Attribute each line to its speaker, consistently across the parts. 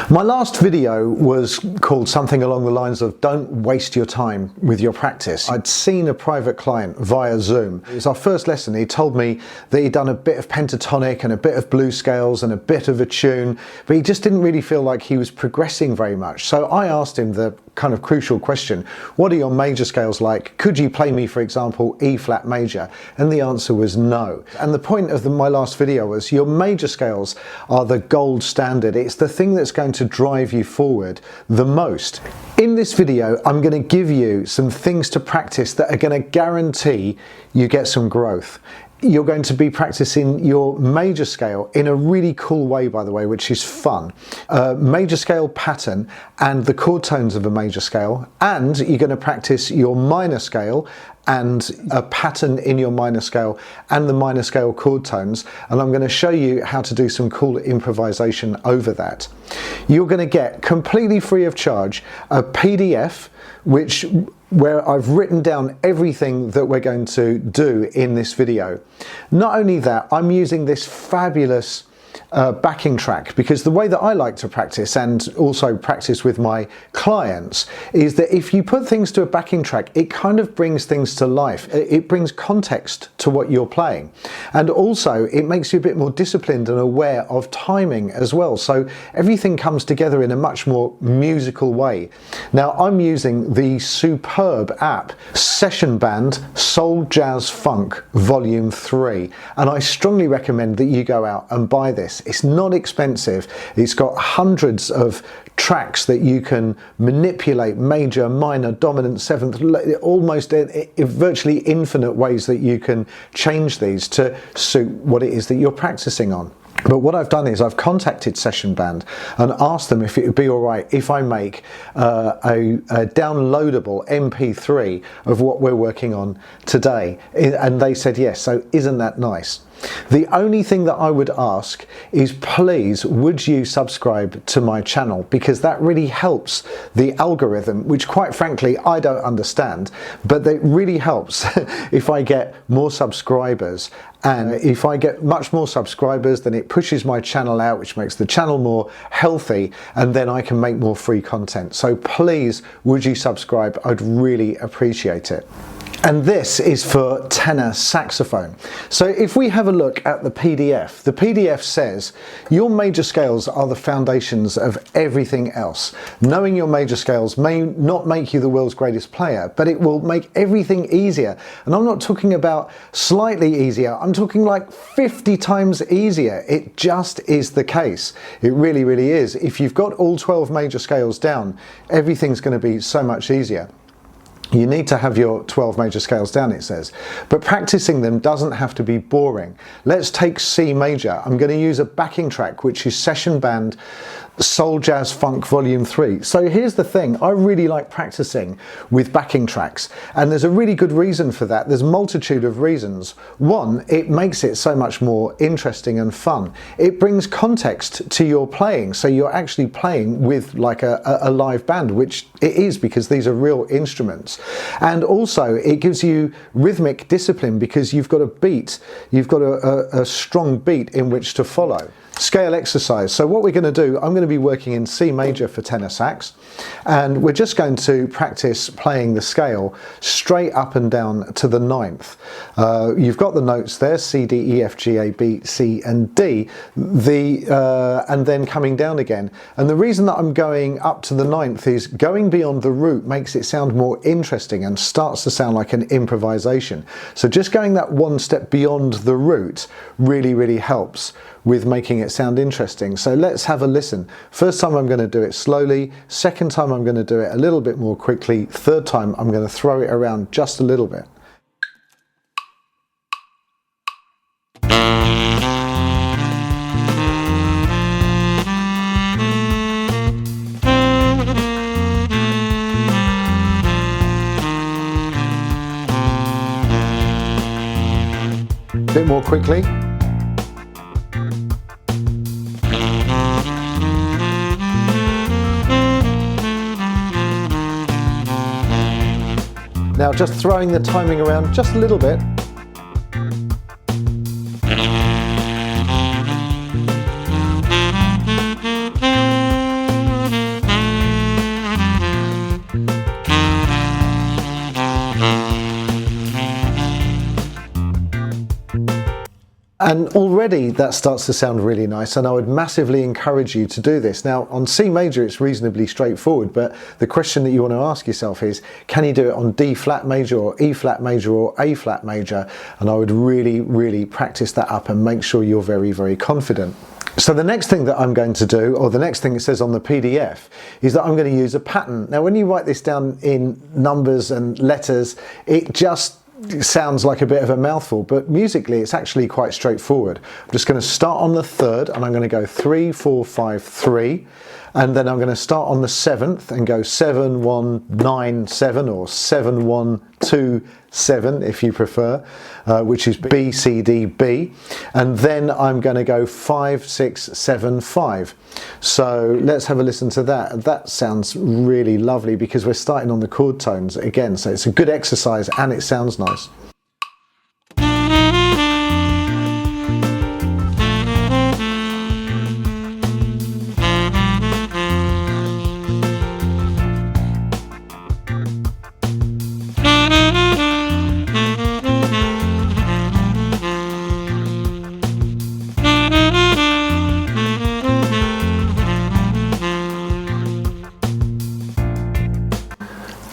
Speaker 1: My last video was called something along the lines of "Don't waste your time with your practice." I'd seen a private client via Zoom. It was our first lesson. He told me that he'd done a bit of pentatonic and a bit of blues scales and a bit of a tune, but he just didn't really feel like he was progressing very much. So I asked him the kind of crucial question: what are your major scales like? Could you play me, for example, E flat major? And the answer was no. And the point of my last video was your major scales are the gold standard. It's the thing that's going to drive you forward the most. In this video, I'm going to give you some things to practice that are going to guarantee you get some growth. You're going to be practicing your major scale in a really cool way, by the way, which is fun. Major scale pattern and the chord tones of a major scale, and you're going to practice your minor scale and a pattern in your minor scale and the minor scale chord tones, and I'm going to show you how to do some cool improvisation over that. You're going to get, completely free of charge, a PDF where I've written down everything that we're going to do in this video. Not only that, I'm using this fabulous backing track, because the way that I like to practice, and also practice with my clients, is that if you put things to a backing track, it kind of brings things to life. It brings context to what you're playing, and also it makes you a bit more disciplined and aware of timing as well, so everything comes together in a much more musical way. Now, I'm using the superb app SessionBand Soul Jazz Funk Volume 3, and I strongly recommend that you go out and buy this. It's not expensive. It's got hundreds of tracks that you can manipulate: major, minor, dominant, seventh, almost virtually infinite ways that you can change these to suit what it is that you're practicing on. But what I've done is I've contacted SessionBand and asked them if it would be all right if I make a downloadable MP3 of what we're working on today. And they said yes, so isn't that nice? The only thing that I would ask is, please, would you subscribe to my channel, because that really helps the algorithm, which quite frankly I don't understand, but it really helps if I get more subscribers. And if I get much more subscribers, then it pushes my channel out, which makes the channel more healthy, and then I can make more free content. So please, would you subscribe? I'd really appreciate it. And this is for tenor saxophone. So if we have a look at the PDF says your major scales are the foundations of everything else. Knowing your major scales may not make you the world's greatest player, but it will make everything easier. And I'm not talking about slightly easier, I'm talking like 50 times easier. It just is the case. It really, really is. If you've got all 12 major scales down, everything's going to be so much easier. You need to have your 12 major scales down, it says, but practicing them doesn't have to be boring. Let's take C major. I'm going to use a backing track, which is SessionBand Soul Jazz Funk Volume 3. So here's the thing, I really like practicing with backing tracks, and there's a really good reason for that. There's a multitude of reasons. One, it makes it so much more interesting and fun. It brings context to your playing, so you're actually playing with like a live band, which it is, because these are real instruments. And also it gives you rhythmic discipline, because you've got a beat, you've got a strong beat in which to follow. Scale exercise. So what we're going to do, I'm going to be working in C major for tenor sax, and we're just going to practice playing the scale straight up and down to the 9th. You've got the notes there: C, D, E, F, G, A, B, C and D, and then coming down again. And the reason that I'm going up to the 9th is going beyond the root makes it sound more interesting and starts to sound like an improvisation. So just going that one step beyond the root really, really helps with making it sound interesting. So let's have a listen. First time I'm going to do it slowly, second time I'm going to do it a little bit more quickly, third time I'm going to throw it around just a little bit. A bit more quickly. Now just throwing the timing around just a little bit. And already that starts to sound really nice, and I would massively encourage you to do this. Now on C major it's reasonably straightforward, but the question that you want to ask yourself is, can you do it on D flat major or E flat major or A flat major? And I would really practice that up and make sure you're very confident. So the next thing that I'm going to do, or the next thing it says on the PDF, is that I'm going to use a pattern. Now when you write this down in numbers and letters, it just sounds like a bit of a mouthful, but musically it's actually quite straightforward. I'm just going to start on the third and I'm going to go 3, 4, 5, 3, and then I'm going to start on the seventh and go 7, 1, 9, 7, or 7, 1, 2, 7 if you prefer, which is B, C, D, B, and then I'm going to go 5, 6, 7, 5. So let's have a listen to that. That sounds really lovely because we're starting on the chord tones again, so it's a good exercise and it sounds nice.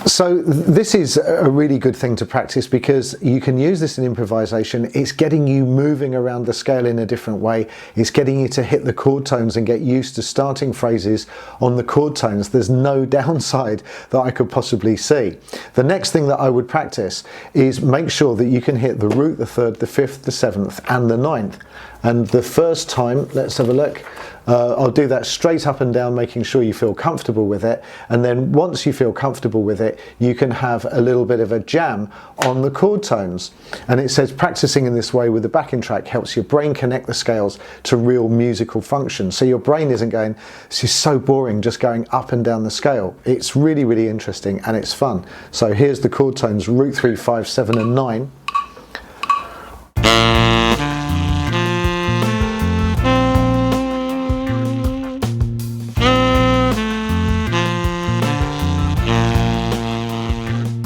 Speaker 1: So this is a really good thing to practice because you can use this in improvisation. It's getting you moving around the scale in a different way. It's getting you to hit the chord tones and get used to starting phrases on the chord tones. There's no downside that I could possibly see. The next thing that I would practice is make sure that you can hit the root, the third, the fifth, the seventh and the ninth. And the first time, let's have a look, I'll do that straight up and down, making sure you feel comfortable with it. And then once you feel comfortable with it, you can have a little bit of a jam on the chord tones. And it says practicing in this way with the backing track helps your brain connect the scales to real musical function. So your brain isn't going, this is so boring, just going up and down the scale. It's really interesting and it's fun. So here's the chord tones, root 3, 5, 7 and 9.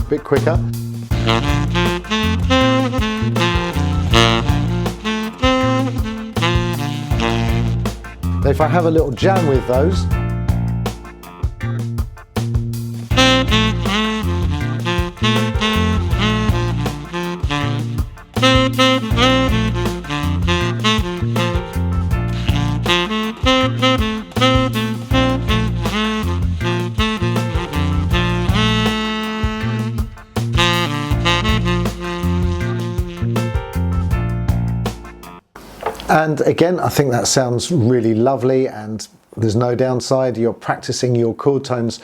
Speaker 1: Bit quicker. If I have a little jam with those, and again, I think that sounds really lovely and there's no downside. You're practicing your chord tones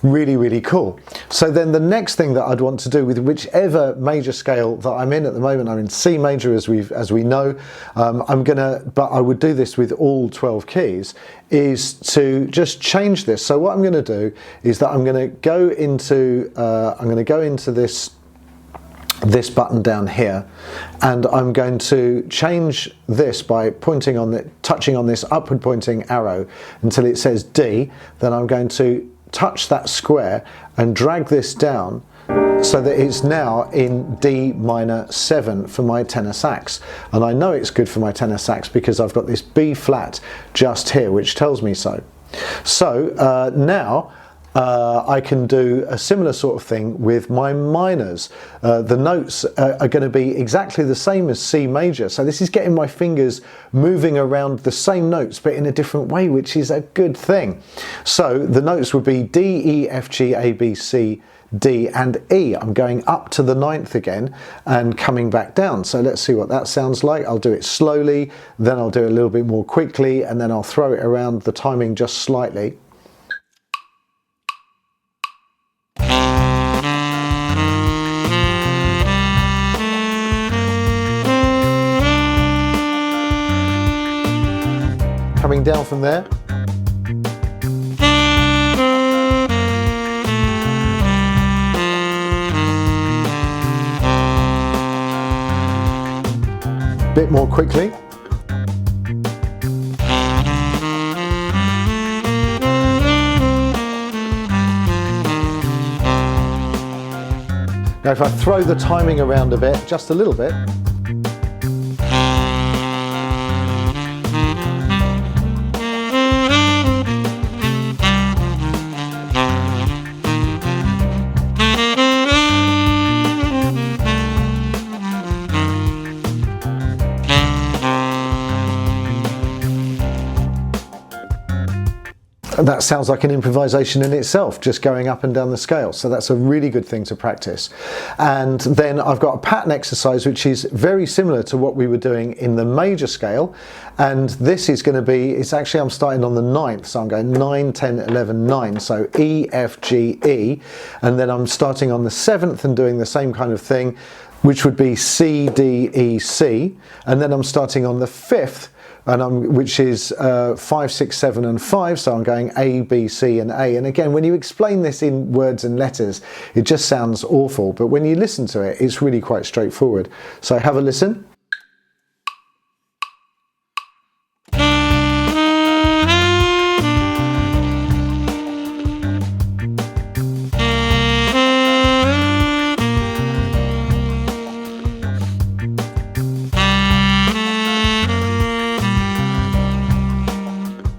Speaker 1: really cool. So then the next thing that I'd want to do with whichever major scale that I'm in at the moment, I'm in C major as we know, but I would do this with all 12 keys, is to just change this. So what I'm going to do is that I'm going to go into this button down here, and I'm going to change this by touching on this upward pointing arrow until it says D. Then I'm going to touch that square and drag this down so that it's now in D minor 7 for my tenor sax. And I know it's good for my tenor sax because I've got this B flat just here which tells me so. So now I can do a similar sort of thing with my minors. The notes are going to be exactly the same as C major, so this is getting my fingers moving around the same notes but in a different way, which is a good thing. So the notes would be D, E, F, G, A, B, C, D and E. I'm going up to the ninth again and coming back down. So let's see what that sounds like. I'll do it slowly, then I'll do it a little bit more quickly, and then I'll throw it around the timing just slightly. Coming down from there. Bit more quickly. Now if I throw the timing around a bit, just a little bit, that sounds like an improvisation in itself, just going up and down the scale. So that's a really good thing to practice. And then I've got a pattern exercise which is very similar to what we were doing in the major scale, and this is going to be, it's actually, I'm starting on the 9th, so I'm going 9, 10, 11, 9, so E, F, G, E, and then I'm starting on the 7th and doing the same kind of thing, which would be C, D, E, C, and then I'm starting on the 5th, which is 5, 6, 7 and 5, so I'm going A, B, C and A. And again, when you explain this in words and letters, it just sounds awful, but when you listen to it, it's really quite straightforward. So have a listen.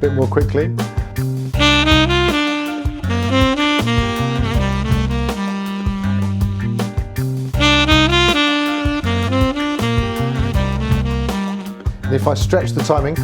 Speaker 1: Bit more quickly. And if I stretch the timing,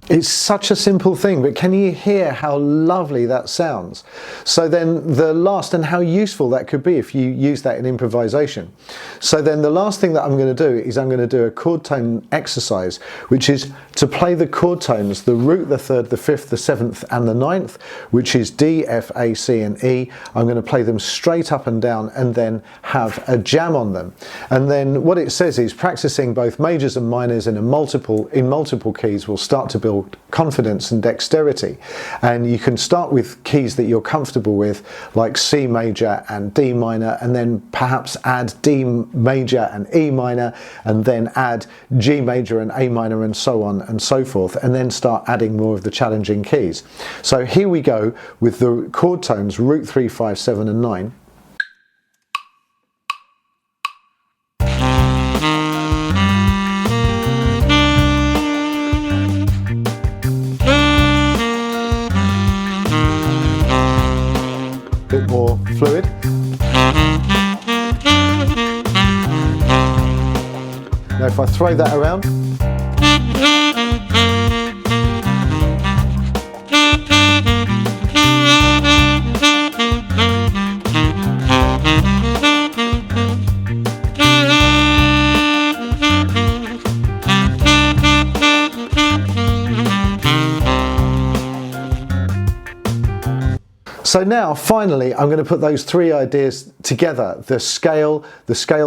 Speaker 1: it's such a simple thing, but can you hear how lovely that sounds? So then the last, and how useful that could be if you use that in improvisation. So then the last thing that I'm going to do is I'm going to do a chord tone exercise, which is to play the chord tones, the root, the 3rd, the 5th, the 7th and the 9th, which is D, F, A, C and E. I'm going to play them straight up and down and then have a jam on them. And then what it says is practicing both majors and minors in multiple keys will start to build confidence and dexterity. And you can start with keys that you're comfortable with, like C major and D minor, and then perhaps add D major and E minor, and then add G major and A minor, and so on and so forth, and then start adding more of the challenging keys. So here we go with the chord tones, root 3, 5, 7 and 9. Bit more fluid. Now if I throw that around, so now finally I'm going to put those three ideas together, the scale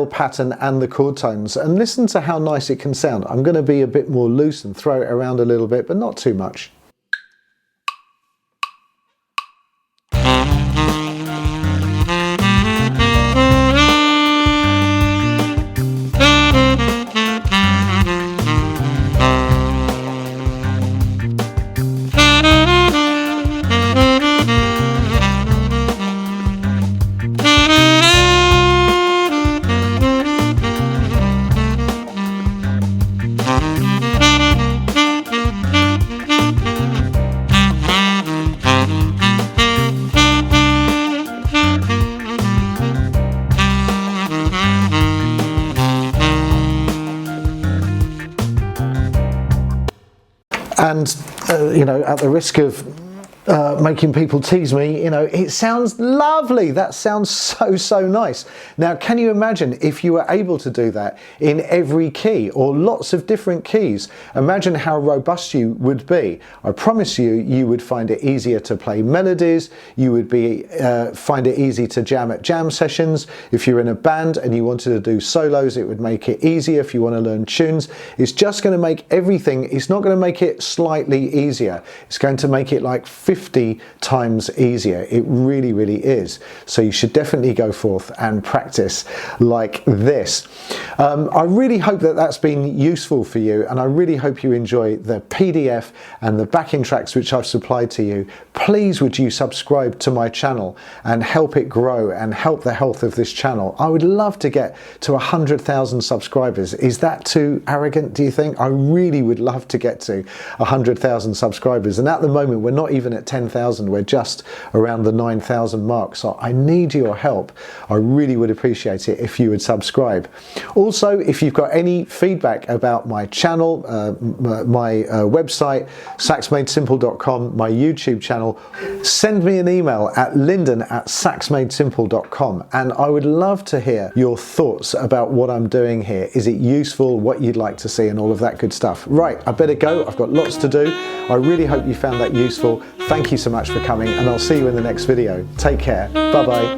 Speaker 1: pattern and the chord tones, and listen to how nice it can sound. I'm going to be a bit more loose and throw it around a little bit, but not too much. And you know, at the risk of making people tease me, you know, it sounds lovely. That sounds so nice. Now, can you imagine if you were able to do that in every key or lots of different keys? Imagine how robust you would be. I promise you, you would find it easier to play melodies. You would find it easy to jam at jam sessions. If you're in a band and you wanted to do solos, it would make it easier. If you want to learn tunes, it's just going to make everything, it's not going to make it slightly easier. It's going to make it like 50 times easier. It really is. So you should definitely go forth and practice like this. I really hope that that's been useful for you, and I really hope you enjoy the PDF and the backing tracks which I've supplied to you. Please would you subscribe to my channel and help it grow and help the health of this channel. I would love to get to 100,000 subscribers. Is that too arrogant, do you think? I really would love to get to 100,000 subscribers, and at the moment we're not even at at 10,000. We're just around the 9,000 mark. So I need your help. I really would appreciate it if you would subscribe. Also, if you've got any feedback about my channel, my website, saxmadesimple.com, my YouTube channel, send me an email at linden@saxmadesimple.com, and I would love to hear your thoughts about what I'm doing here. Is it useful, what you'd like to see, and all of that good stuff. Right, I better go. I've got lots to do. I really hope you found that useful. Thank you so much for coming, and I'll see you in the next video. Take care. Bye-bye.